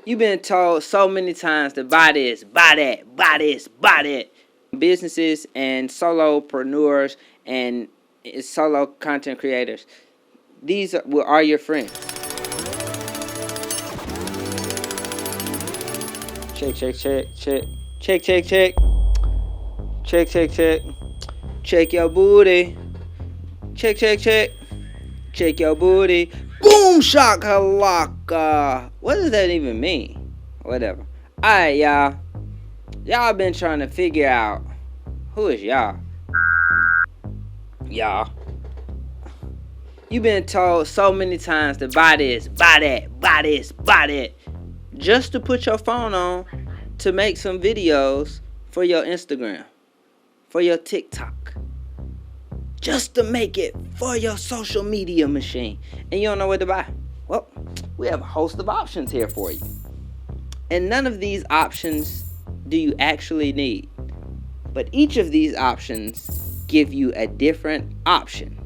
You've been told so many times to buy this, buy that, buy this, buy that. Businesses and solopreneurs and solo content creators, these are your friends. Check, check, check, check, check, check, check, check, check, check, check your booty. Check, check, check, check your booty. Boom shakalaka. What does that even mean? Whatever. Alright, y'all. Y'all been trying to figure out who is y'all. Y'all. You've been told so many times to buy this, buy that, buy this, buy that. Just to put your phone on to make some videos for your Instagram, for your TikTok. Just to make it for your social media machine. And you don't know what to buy. Well, we have a host of options here for you. And none of these options do you actually need. But each of these options give you a different option.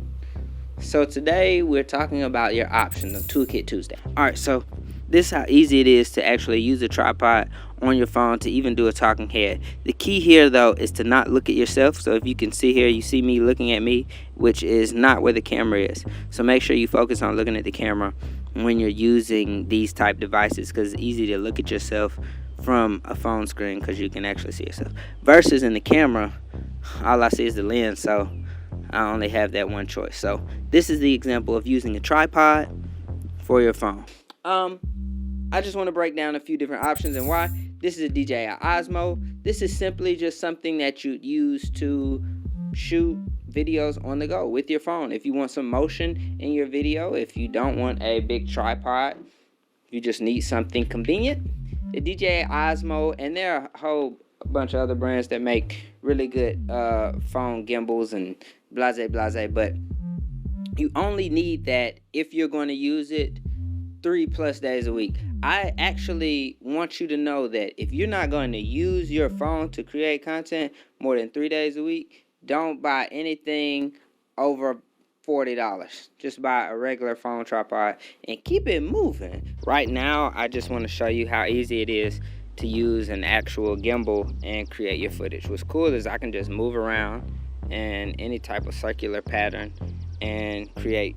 So today we're talking about your option on Toolkit Tuesday. Alright, so this is how easy it is to actually use a tripod on your phone to even do a talking head. The key here though is to not look at yourself. So if you can see here, you see me looking at me, which is not where the camera is. So make sure you focus on looking at the camera when you're using these type devices, because it's easy to look at yourself from a phone screen because you can actually see yourself. Versus in the camera, all I see is the lens, so I only have that one choice. So this is the example of using a tripod for your phone. I just want to break down a few different options and why. This is a DJI Osmo. This is simply just something that you'd use to shoot videos on the go with your phone. If you want some motion in your video, if you don't want a big tripod, you just need something convenient, the DJI Osmo, and there are a whole bunch of other brands that make really good phone gimbals and blase, but you only need that if you're going to use it 3+ days a week. I actually want you to know that if you're not going to use your phone to create content more than 3 days a week, don't buy anything over $40. Just buy a regular phone tripod and keep it moving. Right now, I just want to show you how easy it is to use an actual gimbal and create your footage. What's cool is I can just move around in any type of circular pattern and create,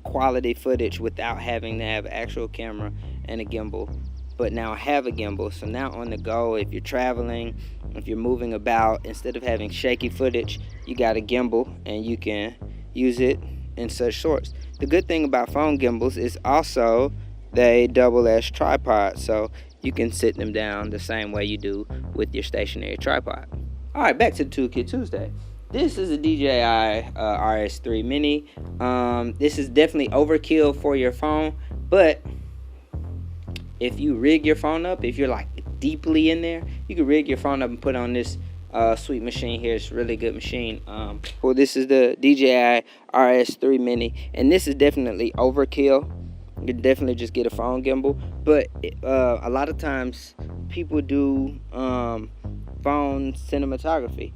quality footage without having to have an actual camera and a gimbal. But now I have a gimbal, so now on the go, if you're traveling, if you're moving about, instead of having shaky footage, you got a gimbal and you can use it in such sorts. The good thing about phone gimbals is also they double as tripods, so you can sit them down the same way you do with your stationary tripod. Alright, back to the Toolkit Tuesday. This is a DJI RS3 Mini. This is definitely overkill for your phone, but if you rig your phone up, if you're like deeply in there, you can rig your phone up and put on this sweet machine here. It's a really good machine. Well, this is the DJI RS3 Mini, and this is definitely overkill. You can definitely just get a phone gimbal, but a lot of times people do phone cinematography.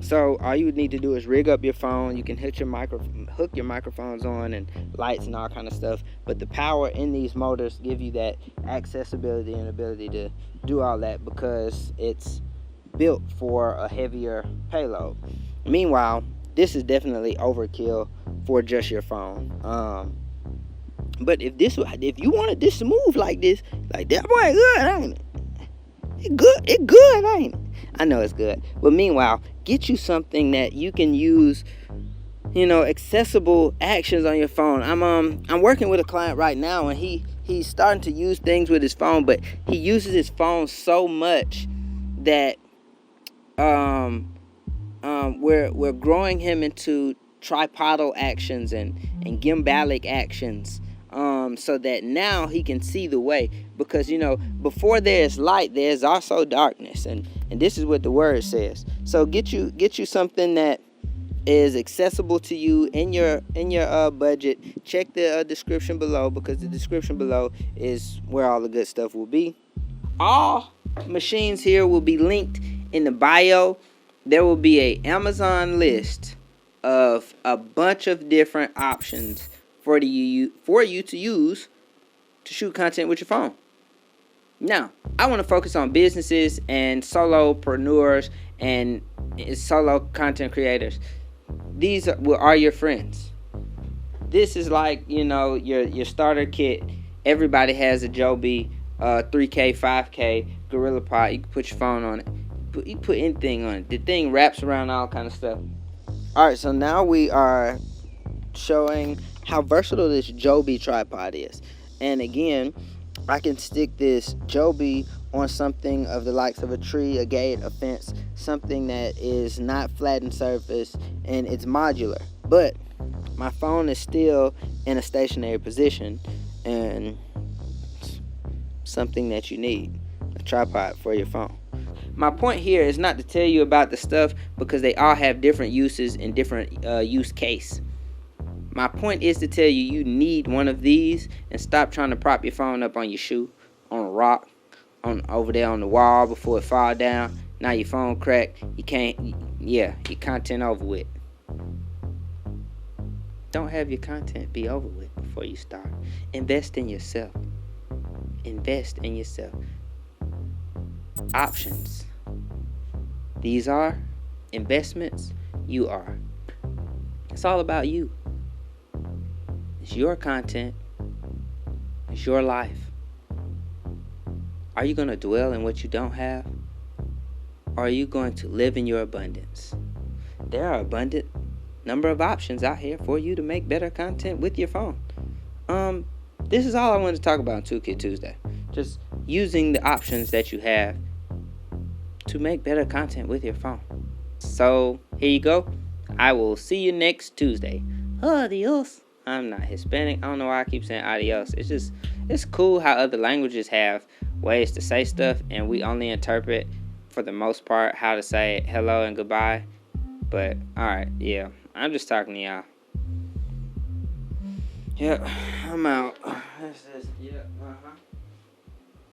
So all you would need to do is rig up your phone. You can hook your microphones on and lights and all kind of stuff. But the power in these motors give you that accessibility and ability to do all that because it's built for a heavier payload. Meanwhile, this is definitely overkill for just your phone. But if you wanted this to move like this, like that, boy, good, ain't it? It good, ain't it? I know it's good. But meanwhile, get you something that you can use, accessible actions on your phone. I'm working with a client right now, and he's starting to use things with his phone, but he uses his phone so much that we're growing him into tripodal actions and gimbalic actions. So that now he can see the way, because before there's light, there's also darkness, and this is what the word says. So get you something that is accessible to you in your budget. Check the description below, because the description below is where all the good stuff will be. All machines here will be linked in the bio. There will be a Amazon list of a bunch of different options for you to use to shoot content with your phone. Now, I want to focus on businesses and solopreneurs and solo content creators. These are your friends. This is like, your starter kit. Everybody has a Joby 3K, 5K, Gorilla Pod. You can put your phone on it. You can put anything on it. The thing wraps around all kind of stuff. Alright, so now we are showing how versatile this Joby tripod is. And again, I can stick this Joby on something of the likes of a tree, a gate, a fence, something that is not flattened surface, and it's modular. But my phone is still in a stationary position, and something that you need, a tripod for your phone. My point here is not to tell you about the stuff because they all have different uses and different use case. My point is to tell you, you need one of these, and stop trying to prop your phone up on your shoe, on a rock, over there on the wall before it fall down. Now your phone cracked. You can't. Your content over with. Don't have your content be over with before you start. Invest in yourself. Invest in yourself. Options. These are investments. You are. It's all about you. It's your content. It's your life. Are you going to dwell in what you don't have? Or are you going to live in your abundance? There are abundant number of options out here for you to make better content with your phone. This is all I wanted to talk about on Toolkit Tuesday. Just using the options that you have to make better content with your phone. So, here you go. I will see you next Tuesday. Adios. I'm not Hispanic. I don't know why I keep saying adios. It's cool how other languages have ways to say stuff, and we only interpret, for the most part, how to say hello and goodbye. But, alright, yeah. I'm just talking to y'all. Yep, I'm out. This is, yeah,